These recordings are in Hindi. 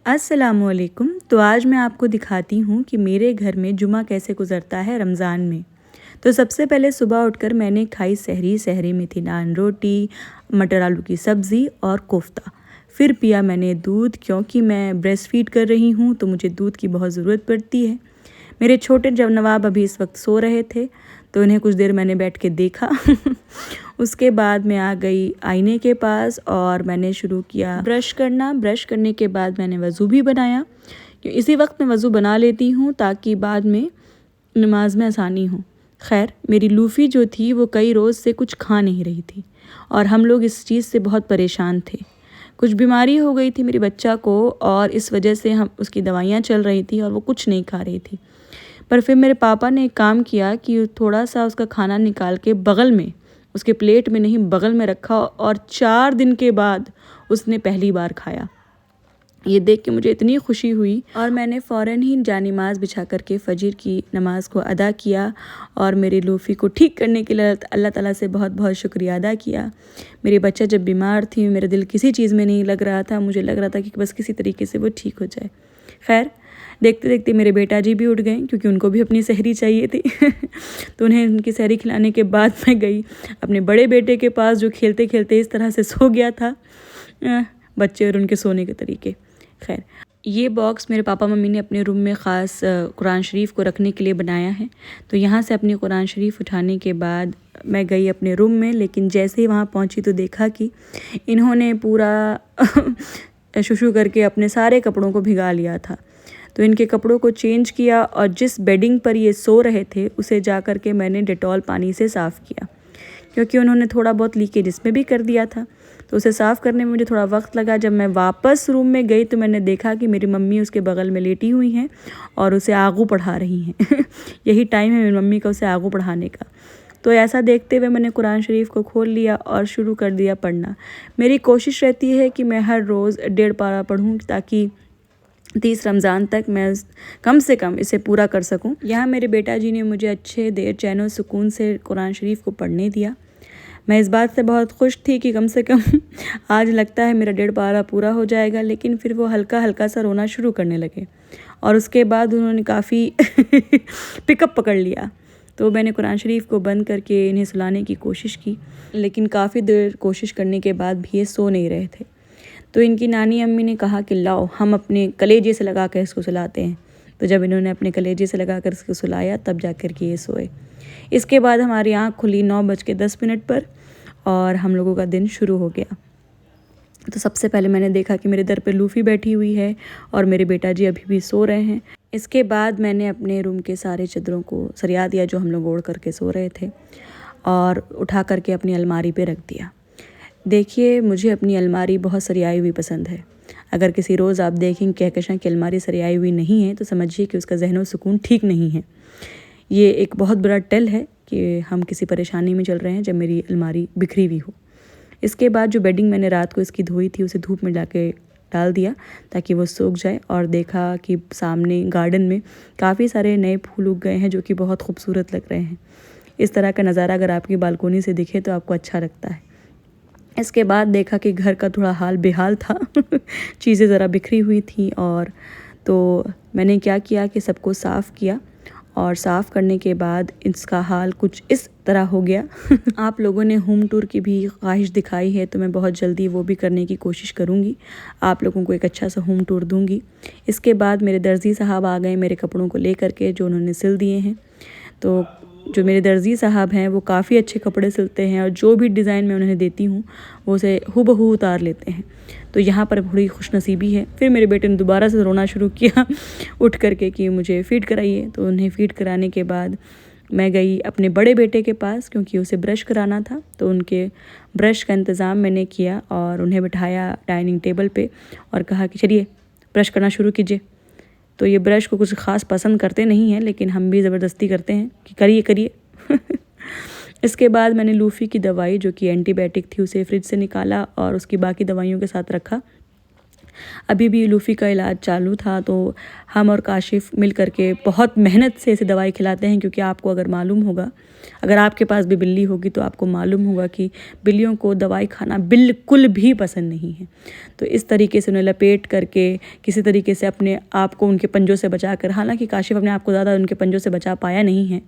अस्सलामुअलैकुम। तो आज मैं आपको दिखाती हूँ कि मेरे घर में जुमा कैसे गुज़रता है रमज़ान में। तो सबसे पहले सुबह उठकर मैंने खाई सहरी। सहरी में थी नान रोटी, मटर आलू की सब्ज़ी और कोफ्ता। फिर पिया मैंने दूध, क्योंकि मैं ब्रेस्ट फीड कर रही हूँ तो मुझे दूध की बहुत ज़रूरत पड़ती है। मेरे छोटे जब नवाब अभी इस वक्त सो रहे थे तो उन्हें कुछ देर मैंने बैठ के देखा। उसके बाद मैं आ गई आईने के पास और मैंने शुरू किया ब्रश करना। ब्रश करने के बाद मैंने वज़ू भी बनाया। इसी वक्त मैं वज़ू बना लेती हूँ ताकि बाद में नमाज में आसानी हो। खैर, मेरी लूफ़ी जो थी वो कई रोज़ से कुछ खा नहीं रही थी और हम लोग इस चीज़ से बहुत परेशान थे। कुछ बीमारी हो गई थी मेरे बच्चा को और इस वजह से हम उसकी दवाइयाँ चल रही थी और वो कुछ नहीं खा रही थी। पर फिर मेरे पापा ने एक काम किया कि थोड़ा सा उसका खाना निकाल के बगल में, उसके प्लेट में नहीं बगल में रखा और 4 दिन के बाद उसने पहली बार खाया। ये देख के मुझे इतनी खुशी हुई और मैंने फ़ौरन ही जानिमाज़ बिछा करके फ़जर की नमाज़ को अदा किया और मेरी लूफ़ी को ठीक करने के लिए अल्लाह ताला से बहुत बहुत शुक्रिया अदा किया। मेरी बच्चा जब बीमार थी, मेरा दिल किसी चीज़ में नहीं लग रहा था, मुझे लग रहा था कि बस किसी तरीके से वो ठीक हो जाए। खैर, देखते देखते मेरे बेटा जी भी उठ गए क्योंकि उनको भी अपनी सहरी चाहिए थी। तो उन्हें उनकी सहरी खिलाने के बाद मैं गई अपने बड़े बेटे के पास, जो खेलते खेलते इस तरह से सो गया था। बच्चे और उनके सोने के तरीके। खैर, ये बॉक्स मेरे पापा मम्मी ने अपने रूम में ख़ास कुरान शरीफ को रखने के लिए बनाया है। तो यहाँ से अपनी कुरान शरीफ उठाने के बाद मैं गई अपने रूम में, लेकिन जैसे ही वहाँ पहुँची तो देखा कि इन्होंने पूरा शुशु करके अपने सारे कपड़ों को भिगा लिया था। तो इनके कपड़ों को चेंज किया और जिस बेडिंग पर ये सो रहे थे उसे जा कर के मैंने डेटॉल पानी से साफ़ किया, क्योंकि उन्होंने थोड़ा बहुत लीकेज इसमें भी कर दिया था। तो उसे साफ़ करने में मुझे थोड़ा वक्त लगा। जब मैं वापस रूम में गई तो मैंने देखा कि मेरी मम्मी उसके बगल में लेटी हुई हैं और उसे आगू पढ़ा रही हैं। यही टाइम है मेरी मम्मी का उसे आगू पढ़ाने का। तो ऐसा देखते हुए मैंने कुरान शरीफ को खोल लिया और शुरू कर दिया पढ़ना। मेरी कोशिश रहती है कि मैं हर रोज़ 1.5 पारा पढ़ूँ ताकि 30 रमज़ान तक मैं कम से कम इसे पूरा कर सकूं। यहाँ मेरे बेटा जी ने मुझे अच्छे देर चैन और सुकून से कुरान शरीफ को पढ़ने दिया। मैं इस बात से बहुत खुश थी कि कम से कम आज लगता है मेरा 1.5 पारा पूरा हो जाएगा। लेकिन फिर वो हल्का हल्का सा रोना शुरू करने लगे और उसके बाद उन्होंने काफ़ी पिकअप पकड़ लिया। तो मैंने कुरान शरीफ को बंद करके इन्हें सुलाने की कोशिश की, लेकिन काफ़ी देर कोशिश करने के बाद भी ये सो नहीं रहे थे। तो इनकी नानी अम्मी ने कहा कि लाओ हम अपने कलेजे से लगा कर इसको सुलाते हैं। तो जब इन्होंने अपने कलेजे से लगा कर इसको सुलाया तब जा कर के ये सोए। इसके बाद हमारी आँख खुली 9:10 पर और हम लोगों का दिन शुरू हो गया। तो सबसे पहले मैंने देखा कि मेरे दर पे लूफ़ी बैठी हुई है और मेरे बेटा जी अभी भी सो रहे हैं। इसके बाद मैंने अपने रूम के सारे चादरों को सरिया दिया जो हम लोग ओढ़ करके सो रहे थे और उठा करके अपनी अलमारी पे रख दिया। देखिए, मुझे अपनी अलमारी बहुत सरियाई हुई पसंद है। अगर किसी रोज़ आप देखें कहकशां की अलमारी सरियाई हुई नहीं है तो समझिए कि उसका ज़हन व सुकून ठीक नहीं है। ये एक बहुत बड़ा टेल है कि हम किसी परेशानी में चल रहे हैं जब मेरी अलमारी बिखरी हुई हो। इसके बाद जो बेडिंग मैंने रात को इसकी धोई थी उसे धूप में जाके डाल दिया ताकि वो सूख जाए और देखा कि सामने गार्डन में काफ़ी सारे नए फूल उग गए हैं जो कि बहुत खूबसूरत लग रहे हैं। इस तरह का नज़ारा अगर आपकी बालकोनी से दिखे तो आपको अच्छा लगता है। इसके बाद देखा कि घर का थोड़ा हाल बेहाल था। चीज़ें ज़रा बिखरी हुई थी और तो मैंने क्या किया कि सबको साफ़ किया और साफ़ करने के बाद इसका हाल कुछ इस तरह हो गया। आप लोगों ने होम टूर की भी ख्वाहिश दिखाई है तो मैं बहुत जल्दी वो भी करने की कोशिश करूँगी। आप लोगों को एक अच्छा सा होम टूर दूँगी। इसके बाद मेरे दर्जी साहब आ गए मेरे कपड़ों को ले करके जो उन्होंने सिल दिए हैं। तो जो मेरे दर्जी साहब हैं वो काफ़ी अच्छे कपड़े सिलते हैं और जो भी डिज़ाइन मैं उन्हें देती हूँ वो उसे हूबहू उतार लेते हैं। तो यहाँ पर बड़ी खुशनसीबी है। फिर मेरे बेटे ने दोबारा से रोना शुरू किया उठ करके कि मुझे फ़ीड कराइए। तो उन्हें फ़ीड कराने के बाद मैं गई अपने बड़े बेटे के पास क्योंकि उसे ब्रश कराना था। तो उनके ब्रश का इंतज़ाम मैंने किया और उन्हें बिठाया डाइनिंग टेबल पे और कहा कि चलिए ब्रश करना शुरू कीजिए। तो ये ब्रश को कुछ ख़ास पसंद करते नहीं हैं, लेकिन हम भी ज़बरदस्ती करते हैं कि करिए करिए। इसके बाद मैंने लूफ़ी की दवाई जो कि एंटीबायोटिक थी उसे फ्रिज से निकाला और उसकी बाकी दवाइयों के साथ रखा। अभी भी लूफ़ी का इलाज चालू था, तो हम और काशिफ़ मिल करके बहुत मेहनत से इसे दवाई खिलाते हैं, क्योंकि आपको अगर मालूम होगा, अगर आपके पास भी बिल्ली होगी तो आपको मालूम होगा कि बिल्लियों को दवाई खाना बिल्कुल भी पसंद नहीं है। तो इस तरीके से उन्हें लपेट करके किसी तरीके से अपने आप को उनके पंजों से बचा कर, हालांकि काशिफ़ अपने आप को ज़्यादा उनके पंजों से बचा पाया नहीं है।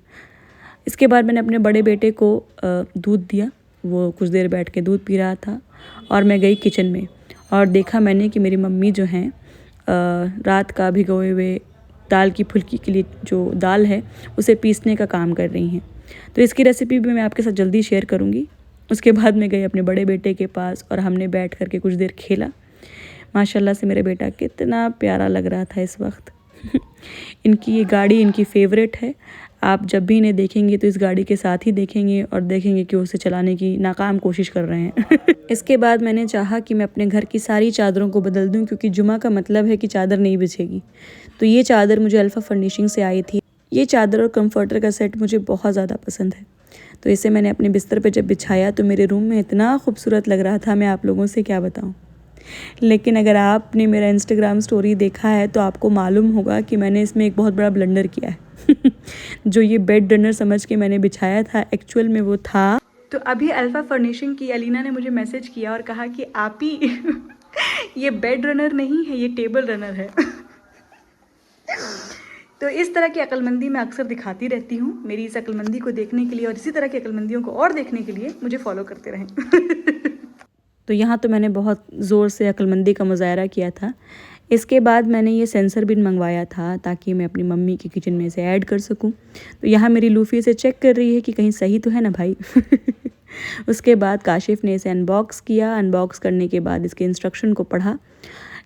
इसके बाद मैंने अपने बड़े बेटे को दूध दिया, वो कुछ देर बैठ के दूध पी रहा था, और मैं गई किचन में और देखा मैंने कि मेरी मम्मी जो हैं रात का भिगोए हुए दाल की फुल्की के लिए जो दाल है उसे पीसने का काम कर रही हैं। तो इसकी रेसिपी भी मैं आपके साथ जल्दी शेयर करूँगी। उसके बाद मैं गई अपने बड़े बेटे के पास और हमने बैठ करके कुछ देर खेला। माशाल्लाह से मेरा बेटा कितना प्यारा लग रहा था इस वक्त। इनकी ये गाड़ी इनकी फेवरेट है। आप जब भी इन्हें देखेंगे तो इस गाड़ी के साथ ही देखेंगे और देखेंगे कि उसे चलाने की नाकाम कोशिश कर रहे हैं। इसके बाद मैंने चाहा कि मैं अपने घर की सारी चादरों को बदल दूं, क्योंकि जुमा का मतलब है कि चादर नहीं बिछेगी। तो ये चादर मुझे अल्फ़ा फर्निशिंग से आई थी। ये चादर और कंफर्टर का सेट मुझे बहुत ज़्यादा पसंद है। तो इसे मैंने अपने बिस्तर पर जब बिछाया तो मेरे रूम में इतना खूबसूरत लग रहा था, मैं आप लोगों से क्या बताऊँ। लेकिन अगर आपने मेरा इंस्टाग्राम स्टोरी देखा है तो आपको मालूम होगा कि मैंने इसमें एक बहुत बड़ा ब्लंडर किया है। जो ये बेड रनर समझ के मैंने बिछाया था, एक्चुअल में वो था। तो अभी अल्फ़ा फर्निशिंग की अलीना ने मुझे मैसेज किया और कहा कि आप ही ये बेड रनर नहीं है, ये टेबल रनर है। तो इस तरह की अक्लमंदी मैं अक्सर दिखाती रहती हूँ। मेरी इस अक्लमंदी को देखने के लिए और इसी तरह की अक्लमंदियों को और देखने के लिए मुझे फॉलो करते रहें। तो यहाँ तो मैंने बहुत ज़ोर से अक्लमंदी का मुज़ाहरा किया था। इसके बाद मैंने ये सेंसर बिन मंगवाया था ताकि मैं अपनी मम्मी के किचन में इसे ऐड कर सकूं। तो यहाँ मेरी लूफ़ी इसे चेक कर रही है कि कहीं सही तो है ना भाई। उसके बाद काशिफ़ ने इसे अनबॉक्स किया। अनबॉक्स करने के बाद इसके इंस्ट्रक्शन को पढ़ा,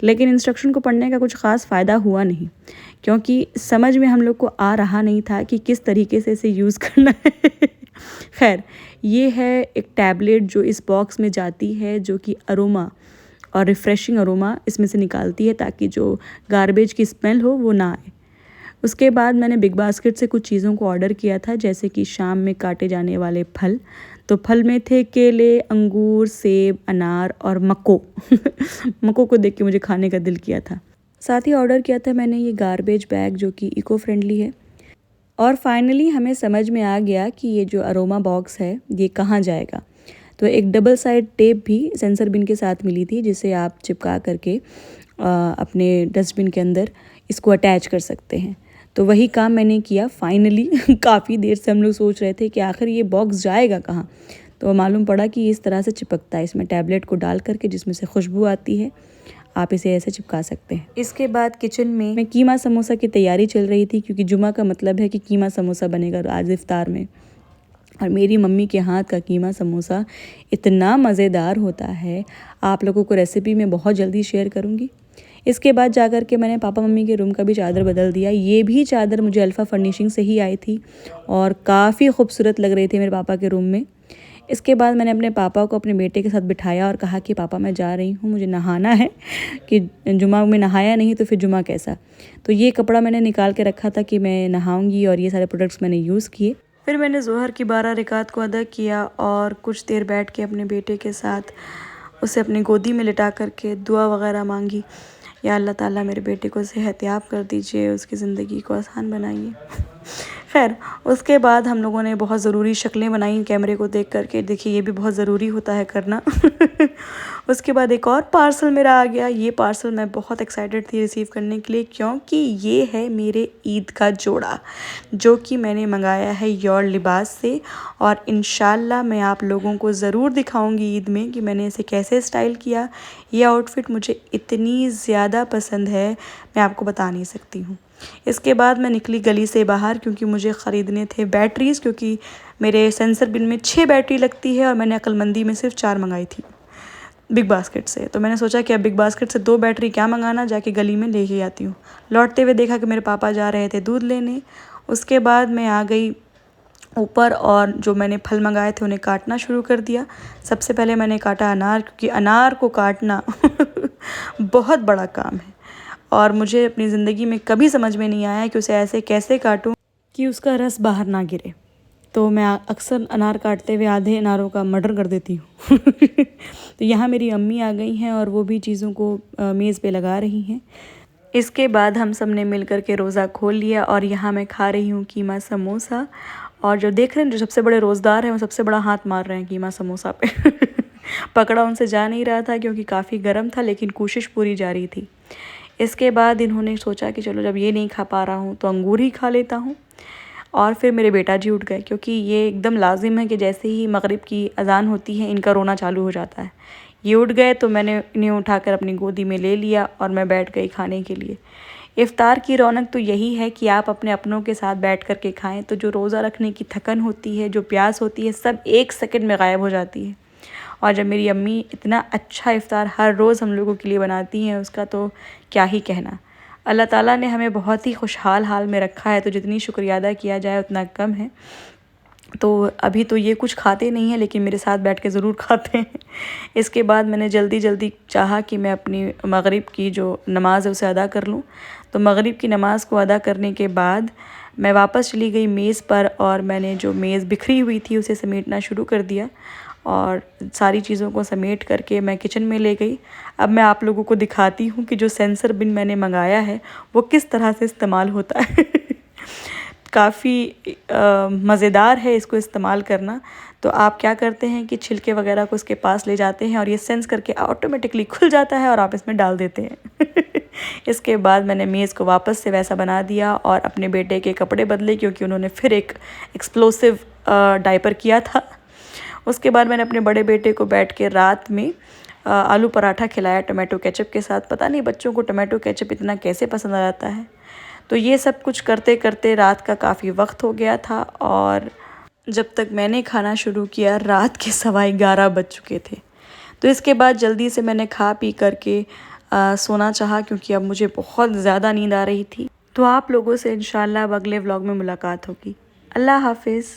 लेकिन इंस्ट्रक्शन को पढ़ने का कुछ ख़ास फ़ायदा हुआ नहीं, क्योंकि समझ में हम लोग को आ रहा नहीं था कि किस तरीके से इसे यूज़ करना है। खैर, ये है एक टैबलेट जो इस बॉक्स में जाती है, जो कि अरोमा और रिफ़्रेशिंग अरोमा इसमें से निकालती है ताकि जो गार्बेज की स्मेल हो वो ना आए। उसके बाद मैंने बिग बास्केट से कुछ चीज़ों को ऑर्डर किया था, जैसे कि शाम में काटे जाने वाले फल। तो फल में थे केले, अंगूर, सेब, अनार और मक्को। मक्को को देख के मुझे खाने का दिल किया था। साथ ही ऑर्डर किया था मैंने ये गार्बेज बैग, जो कि इको फ्रेंडली है। और फाइनली हमें समझ में आ गया कि ये जो अरोमा बॉक्स है ये कहाँ जाएगा। तो एक डबल साइड टेप भी सेंसर बिन के साथ मिली थी, जिसे आप चिपका करके अपने डस्टबिन के अंदर इसको अटैच कर सकते हैं। तो वही काम मैंने किया फाइनली। काफ़ी देर से हम लोग सोच रहे थे कि आखिर ये बॉक्स जाएगा कहाँ। तो मालूम पड़ा कि इस तरह से चिपकता है, इसमें टैबलेट को डाल करके जिसमें से खुशबू आती है, आप इसे ऐसे चिपका सकते हैं। इसके बाद किचन में कीमा समोसा की तैयारी चल रही थी, क्योंकि जुमा का मतलब है कि कीमा समोसा बनेगा आज इफ्तार में। और मेरी मम्मी के हाथ का कीमा समोसा इतना मज़ेदार होता है, आप लोगों को रेसिपी में बहुत जल्दी शेयर करूँगी। इसके बाद जाकर के मैंने पापा मम्मी के रूम का भी चादर बदल दिया। ये भी चादर मुझे अल्फ़ा फर्निशिंग से ही आई थी और काफ़ी खूबसूरत लग रही थी मेरे पापा के रूम में। इसके बाद मैंने अपने पापा को अपने बेटे के साथ बिठाया और कहा कि पापा मैं जा रही हूँ, मुझे नहाना है, कि जुमा में नहाया नहीं तो फिर जुमा कैसा। तो ये कपड़ा मैंने निकाल के रखा था कि मैं नहाऊँगी, और ये सारे प्रोडक्ट्स मैंने यूज़ किए। फिर मैंने ज़ोहर की 12 रकात को अदा किया और कुछ देर बैठ के अपने बेटे के साथ उसे अपनी गोदी में लिटा करके दुआ वगैरह मांगी। या अल्लाह ताला मेरे बेटे को सेहतयाब कर दीजिए, उसकी ज़िंदगी को आसान बनाइए। खैर, उसके बाद हम लोगों ने बहुत ज़रूरी शक्लें बनाई कैमरे को देख करके। देखिए, ये भी बहुत ज़रूरी होता है करना। उसके बाद एक और पार्सल मेरा आ गया। ये पार्सल मैं बहुत एक्साइटेड थी रिसीव करने के लिए, क्योंकि ये है मेरे ईद का जोड़ा, जो कि मैंने मंगाया है योर लिबास से। और इंशाल्लाह मैं आप लोगों को ज़रूर दिखाऊंगी ईद में कि मैंने इसे कैसे स्टाइल किया। ये आउटफिट मुझे इतनी ज़्यादा पसंद है, मैं आपको बता नहीं सकती हूँ। इसके बाद मैं निकली गली से बाहर, क्योंकि मुझे ख़रीदने थे बैटरीज़, क्योंकि मेरे सेंसर बिन में 6 बैटरी लगती है और मैंने अक्लमंदी में सिर्फ 4 मंगाई थी बिग बास्केट से। तो मैंने सोचा कि अब बिग बास्केट से 2 बैटरी क्या मंगाना, जाके गली में ले ही आती हूँ। लौटते हुए देखा कि मेरे पापा जा रहे थे दूध लेने। उसके बाद मैं आ गई ऊपर और जो मैंने फल मंगाए थे उन्हें काटना शुरू कर दिया। सबसे पहले मैंने काटा अनार, क्योंकि अनार को काटना बहुत बड़ा काम है और मुझे अपनी ज़िंदगी में कभी समझ में नहीं आया कि उसे ऐसे कैसे काटूं कि उसका रस बाहर ना गिरे। तो मैं अक्सर अनार काटते हुए आधे अनारों का मर्डर कर देती हूँ। तो यहाँ मेरी अम्मी आ गई हैं और वो भी चीज़ों को मेज़ पे लगा रही हैं। इसके बाद हम सब ने मिल कर के रोज़ा खोल लिया और यहाँ मैं खा रही हूँ कीमा समोसा। और जो देख रहे हैं जो सबसे बड़े रोज़दार हैं वो सबसे बड़ा हाथ मार रहे हैं कीमा समोसा पे। पकड़ा उनसे जा नहीं रहा था क्योंकि काफ़ी गर्म था, लेकिन कोशिश पूरी जारी थी। इसके बाद इन्होंने सोचा कि चलो जब ये नहीं खा पा रहा हूँ तो अंगूर ही खा लेता हूँ। और फिर मेरे बेटा जी उठ गए, क्योंकि ये एकदम लाजिम है कि जैसे ही मगरिब की अज़ान होती है इनका रोना चालू हो जाता है। ये उठ गए तो मैंने इन्हें उठाकर अपनी गोदी में ले लिया और मैं बैठ गई खाने के लिए। इफ़्तार की रौनक तो यही है कि आप अपने अपनों के साथ बैठ कर के खाएँ, तो जो रोज़ा रखने की थकन होती है, जो प्यास होती है, सब एक सेकंड में गायब हो जाती है। और जब मेरी अम्मी इतना अच्छा इफ़्तार हर रोज़ हम लोगों के लिए बनाती हैं, उसका तो क्या ही कहना। अल्लाह ताला ने हमें बहुत ही खुशहाल हाल में रखा है, तो जितनी शुक्रिया अदा किया जाए उतना कम है। तो अभी तो ये कुछ खाते नहीं हैं, लेकिन मेरे साथ बैठ के ज़रूर खाते हैं। इसके बाद मैंने जल्दी जल्दी चाहा कि मैं अपनी मगरिब की जो नमाज़ है उसे अदा कर लूँ। तो मगरिब की नमाज़ को अदा करने के बाद मैं वापस चली गई मेज़ पर और मैंने जो मेज़ बिखरी हुई थी उसे समेटना शुरू कर दिया और सारी चीज़ों को समेट करके मैं किचन में ले गई। अब मैं आप लोगों को दिखाती हूँ कि जो सेंसर बिन मैंने मंगाया है वो किस तरह से इस्तेमाल होता है। काफ़ी मज़ेदार है इसको इस्तेमाल करना। तो आप क्या करते हैं कि छिलके वगैरह को उसके पास ले जाते हैं और ये सेंस करके ऑटोमेटिकली खुल जाता है और आप इसमें डाल देते हैं। इसके बाद मैंने मेज़ को वापस से वैसा बना दिया और अपने बेटे के कपड़े बदले, क्योंकि उन्होंने फिर एक एक्सप्लोसिव डायपर किया था। उसके बाद मैंने अपने बड़े बेटे को बैठ के रात में आलू पराठा खिलाया टमाटो केचप के साथ। पता नहीं बच्चों को टमाटो केचप इतना कैसे पसंद आ जाता है। तो ये सब कुछ करते करते रात का काफ़ी वक्त हो गया था और जब तक मैंने खाना शुरू किया रात के 11:15 बज चुके थे। तो इसके बाद जल्दी से मैंने खा पी करके सोना चाहा, क्योंकि अब मुझे बहुत ज़्यादा नींद आ रही थी। तो आप लोगों से इंशाल्लाह अब अगले व्लॉग में मुलाकात होगी। अल्लाह हाफिज़।